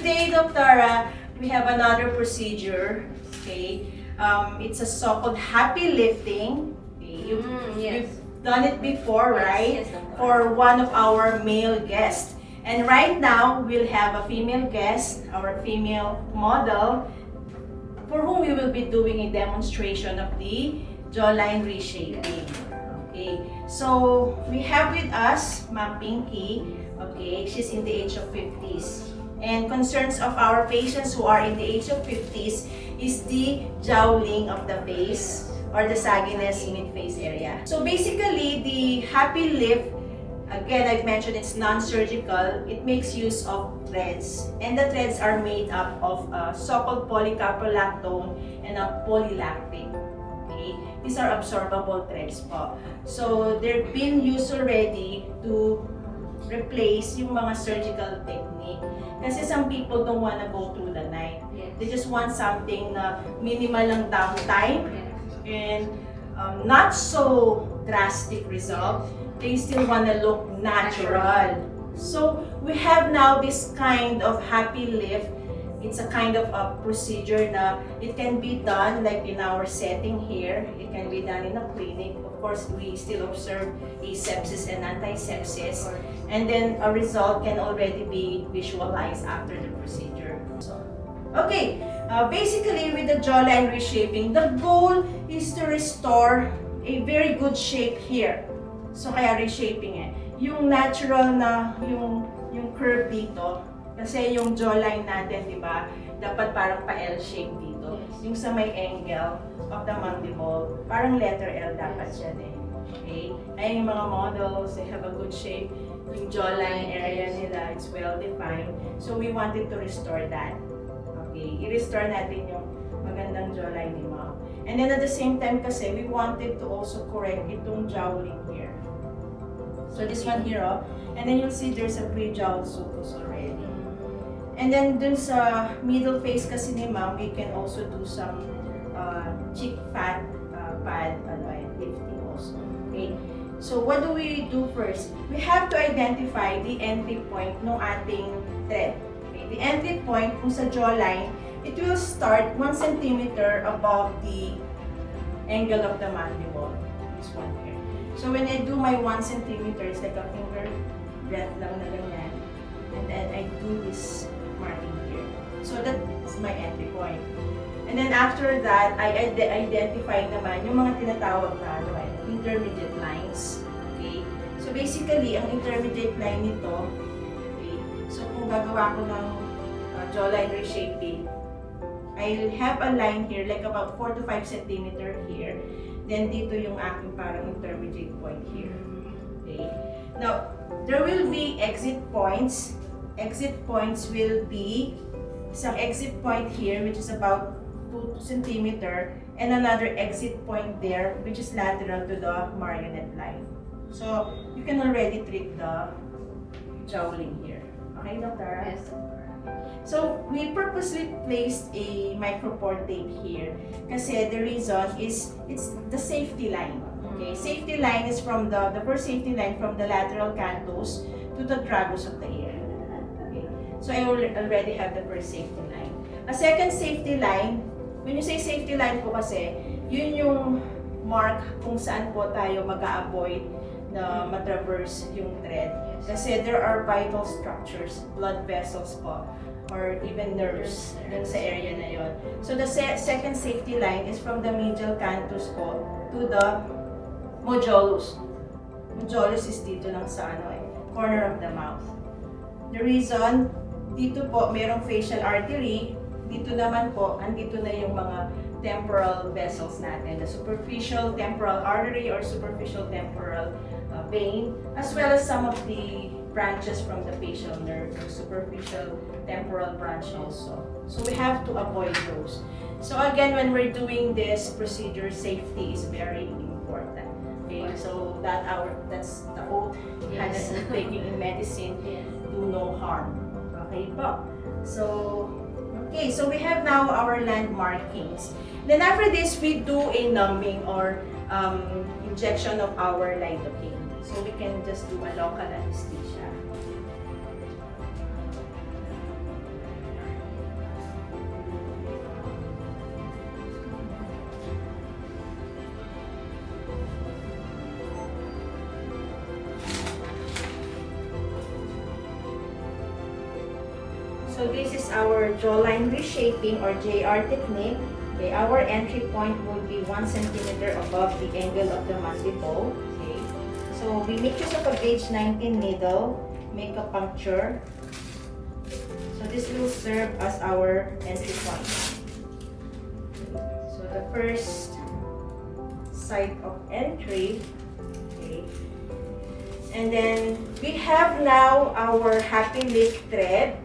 Today, Doctora, we have another procedure. Okay, it's a so-called happy lifting. Okay, you've done it before, right? Yes, for one of our male guests. And right now, we'll have a female guest, our female model, for whom we will be doing a demonstration of the jawline reshaping. Okay, so we have with us Ma'am Pinky. Okay, she's in the age of 50s. And concerns of our patients who are in the age of 50s is the jowling of the face or the sagginess mid-face area. So basically, the Happylift, again, I've mentioned it's non-surgical. It makes use of threads. And the threads are made up of so-called polycaprolactone and a polylactic. Okay? These are absorbable threads po. So they've been used already to replace yung mga surgical technique. Kasi some people don't wanna go through the night. Yes. They just want something na minimal lang downtime and not so drastic result. They still wanna look natural. So we have now this kind of Happylift. It's a kind of a procedure na it can be done like in our setting here. It can be done in a clinic. Of course, we still observe asepsis and antisepsis. And then a result can already be visualized after the procedure. So, okay, basically with the jawline reshaping, the goal is to restore a very good shape here. So kaya reshaping eh. Yung natural na, yung curve dito, kasi yung jawline natin, di ba, dapat parang pa-L shape dito. Yung sa may angle of the mandible, parang letter L dapat siya eh. Okay? Ayun yung mga models, they have a good shape. Yung jawline area nila, it's well defined. So we wanted to restore that. Okay? I-restore natin yung magandang jawline ni Ma'am. And then at the same time kasi, we wanted to also correct itong jowling here. So this one here, oh. And then you'll see there's a pre-jowled sulcus already. And then dun sa middle face kasi ni Ma'am, we can also do some cheek fat pad lifting also. Okay? So what do we do first? We have to identify the entry point ng ating thread. Okay? The entry point kung sa jawline, it will start 1 centimeter above the angle of the mandible. This one here. So when I do my 1 centimeter, it's like a finger breadth lang na ganyan. And then I do this marking here. So that's my entry point. And then after that, I identify naman yung mga tinatawag na intermediate lines. Okay? So basically, ang intermediate line nito, okay, so kung gagawa ko ng jawline reshaping, I'll have a line here, like about 4 to 5 centimeter here. Then dito yung aking parang intermediate point here. Okay? Now, there will be exit points. Exit points will be isang exit point here, which is about 2 centimeter, and another exit point there, which is lateral to the marionette line. So, you can already treat the jowling here. Okay, Doctor? Yes. So, we purposely placed a micropore tape here kasi the reason is it's the safety line. Okay, safety line is from the first safety line from the lateral canthus to the tragus of the ear. Okay, so I already have the first safety line. A second safety line, when you say safety line po kasi, yun yung mark kung saan po tayo mag-a-avoid na matraverse yung thread. Kasi there are vital structures, blood vessels po, or even nerves dun sa area na yon. So the second safety line is from the medial canthus po to the modulus. Modulus is dito lang sa corner of the mouth. The reason, dito po merong facial artery, dito naman po, andito na yung mga temporal vessels natin, the superficial temporal artery or superficial temporal vein, as well as some of the branches from the facial nerve, the superficial temporal branch also. So we have to avoid those. So again, when we're doing this procedure, safety is very important. Okay, so that's the oath has taking in medicine, do no harm. Okay po. So we have now our land markings. Then after this, we do a numbing or injection of our lidocaine. So we can just do a local anesthesia. So this is our jawline reshaping or JR technique. Okay, our entry point will be 1 centimeter above the angle of the mandible. Okay, so we make use of a gauge 19 needle, make a puncture. So this will serve as our entry point. So the first site of entry. Okay, and then we have now our Happylift thread.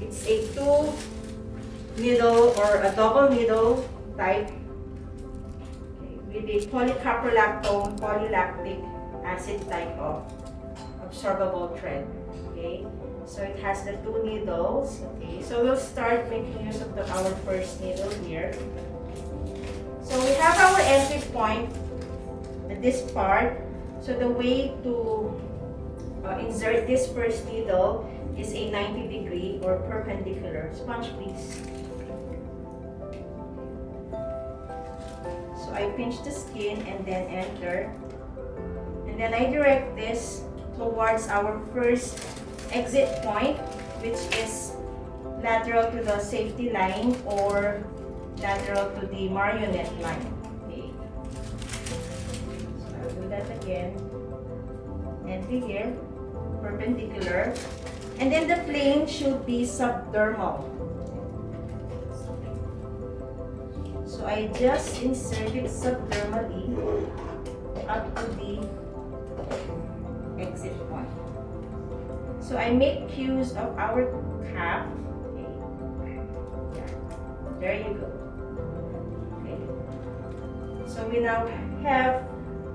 It's a 2 needle or a double needle type, okay, with a polycaprolactone polylactic acid type of absorbable thread. Okay, so it has the 2 needles. Okay, so we'll start making use of our first needle here. So we have our entry point at this part. So the way to insert this first needle is a 90-degree or perpendicular. Sponge, please. So I pinch the skin and then enter. And then I direct this towards our first exit point, which is lateral to the safety line or lateral to the marionette line. Okay. So I'll do that again. Entry here, perpendicular. And then the plane should be subdermal. So I just insert it subdermally up to the exit point. So I make use of our cap. Okay. There you go. Okay. So we now have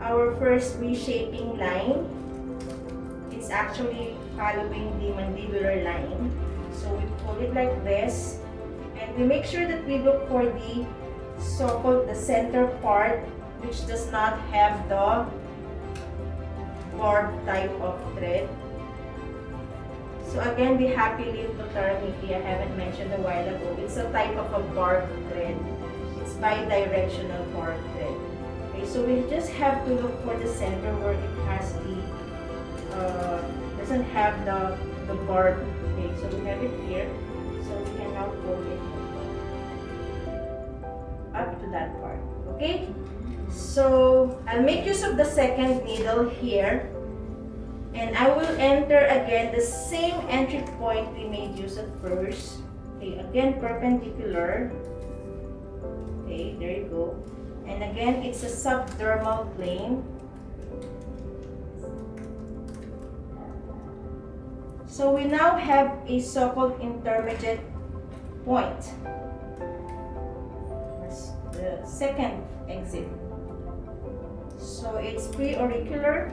our first reshaping line. It's actually following the mandibular line. So we pull it like this, and we make sure that we look for the so-called the center part, which does not have the barb type of thread. So again, the Happylift, Dr. Mickey, I haven't mentioned a while ago, it's a type of a barb thread. It's bi-directional barb thread. Okay, so we just have to look for the center where it has the doesn't have the barb. Okay, so we have it here. So we can now pull it up to that part. Okay, so I'll make use of the second needle here, and I will enter again the same entry point we made use of first. Okay, again perpendicular. Okay, there you go. And again, it's a subdermal plane. So we now have a so-called intermediate point. That's the second exit. So it's pre-auricular.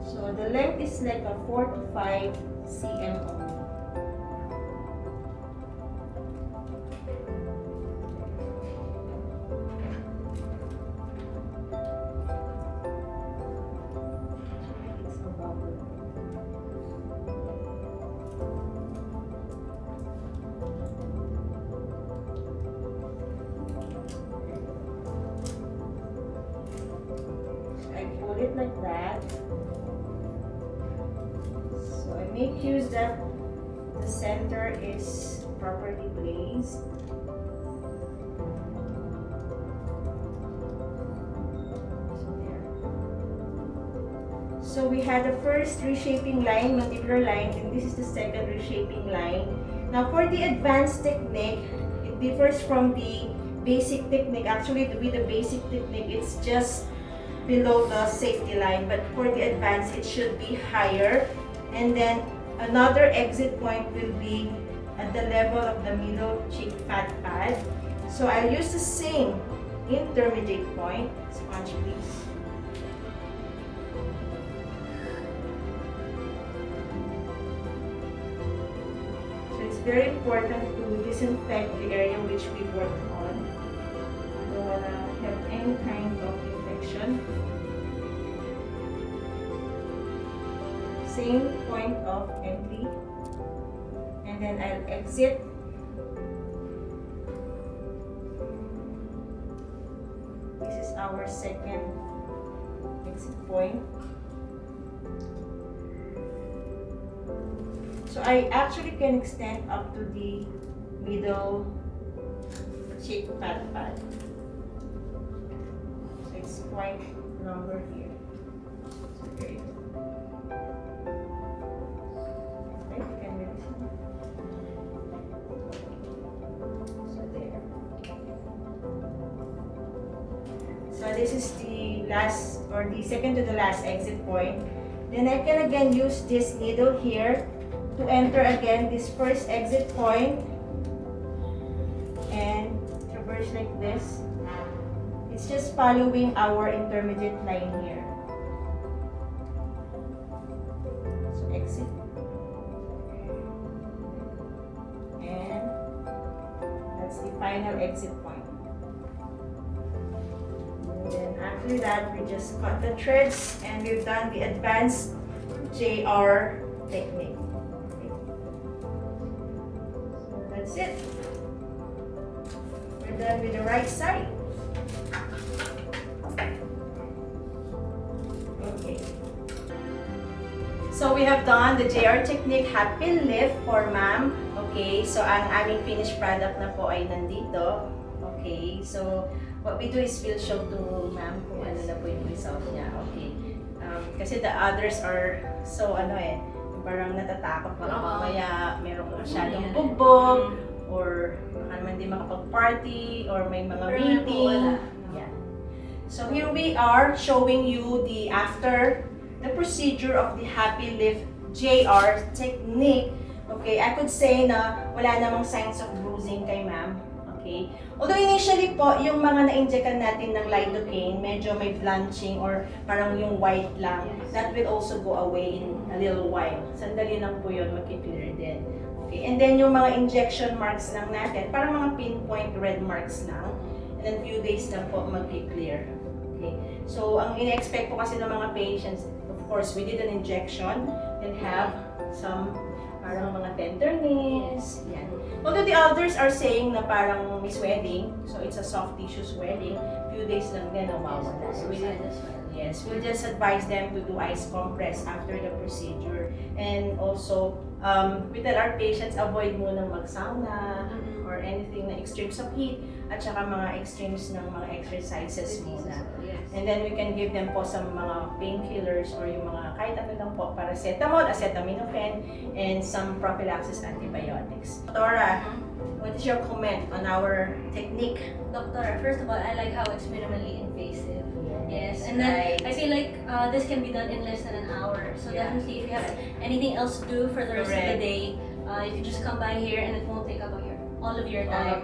So the length is like a 4 to 5 cm only. I pull it like that. So I make use that center is properly placed. So we had the first reshaping line, mandibular line, and this is the second reshaping line. Now for the advanced technique, it differs from the basic technique. Actually, with the basic technique, it's just below the safety line, but for the advanced, it should be higher. And then another exit point will be at the level of the middle cheek fat pad. So I'll use the same intermediate point. Sponge, please. Very important to disinfect the area which we worked on. We don't want to have any kind of infection. Same point of entry. And then I'll exit. This is our second exit point. So I actually can extend up to the middle cheek fat pad. So it's quite longer here. So very good. Okay, you can release it. So there. So this is the last, or the second to the last exit point. Then I can again use this needle here to enter again this first exit point and traverse like this. It's just following our intermediate line here. So exit. And that's the final exit point. And then after that, we just cut the threads and we've done the advanced JR technique. That's it. We're done with the right side. Okay. So we have done the JR technique, Happylift for ma'am. Okay, so ang aming finished product na po ay nandito. Okay, so what we do is we'll show to ma'am kung ano na po yung result niya. Okay. Kasi the others are so parang natatakot baka mamaya merong masyadong bugbog or baka naman di makapag-party or may mga meeting. Yeah. So here we are showing you the after the procedure of the Happylift JR technique. Okay, I could say na wala namang signs of bruising kay ma'am. Okay. Although initially po, yung mga na-injectan natin ng lidocaine, medyo may blanching or parang yung white lang, that will also go away in a little while. Sandali lang po yun, mag-clear din. Okay. And then yung mga injection marks lang natin, parang mga pinpoint red marks lang. And then few days lang po mag-clear. Okay. So, ang ina-expect po kasi ng mga patients, of course, we did an injection and have some parang mga tenderness. Yan. Although the others are saying na parang may swelling, so it's a soft tissue swelling, few days lang din mawawala. So we'll just advise them to do ice compress after the procedure. And also, we tell our patients avoid munang mag-sauna or anything na extremes of heat at saka mga extremes ng mga exercises muna. And then we can give them po some mga painkillers or yung mga kahit ano lang po, paracetamol, acetaminophen, and some prophylaxis antibiotics. Dora, what is your comment on our technique? Doctor, first of all, I like how it's minimally invasive. Yes, and then I feel like this can be done in less than an hour. So definitely, if you have anything else to do for the rest of the day, you can just come by here and it won't take up all of your time.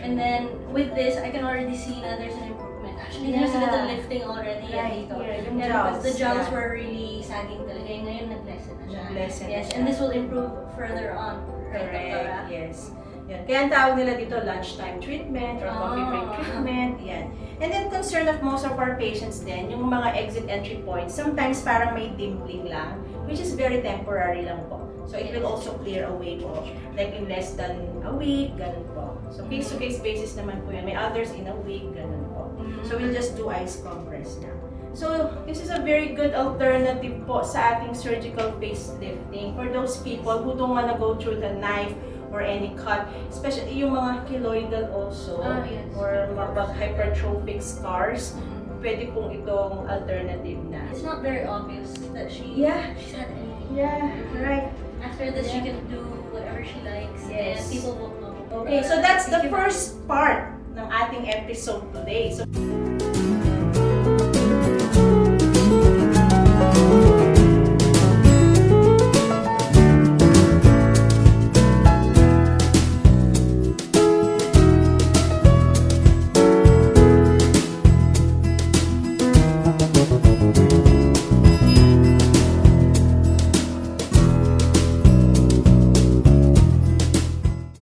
And then with this, I can already see that there's an improvement. Actually, there's a little lifting already. Right, because the jowls were really sagging talaga. Ngayon, nag-lessen na siya. Yes, and this will improve further on. Correct, yes. Yan. Kaya ang tawag nila dito lunchtime treatment or coffee break treatment. Yan. And then concern of most of our patients din, yung mga exit entry points, sometimes parang may dimpling lang, which is very temporary lang po. So it will also clear away po. Like in less than a week, ganun po. So case-to-case basis naman po yun. May others in a week, ganun po. So we'll just do ice compress now. So, this is a very good alternative po sa ating surgical facelifting for those people who don't want to go through the knife or any cut, especially yung mga keloidal also, Yes. or mga hypertrophic scars. Pwede pong itong alternative na. It's not very obvious that she's had anything. Yeah, right. After this, she can do whatever she likes, Yes. and people won't know. Okay, so that's the first part ng ating episode today. So,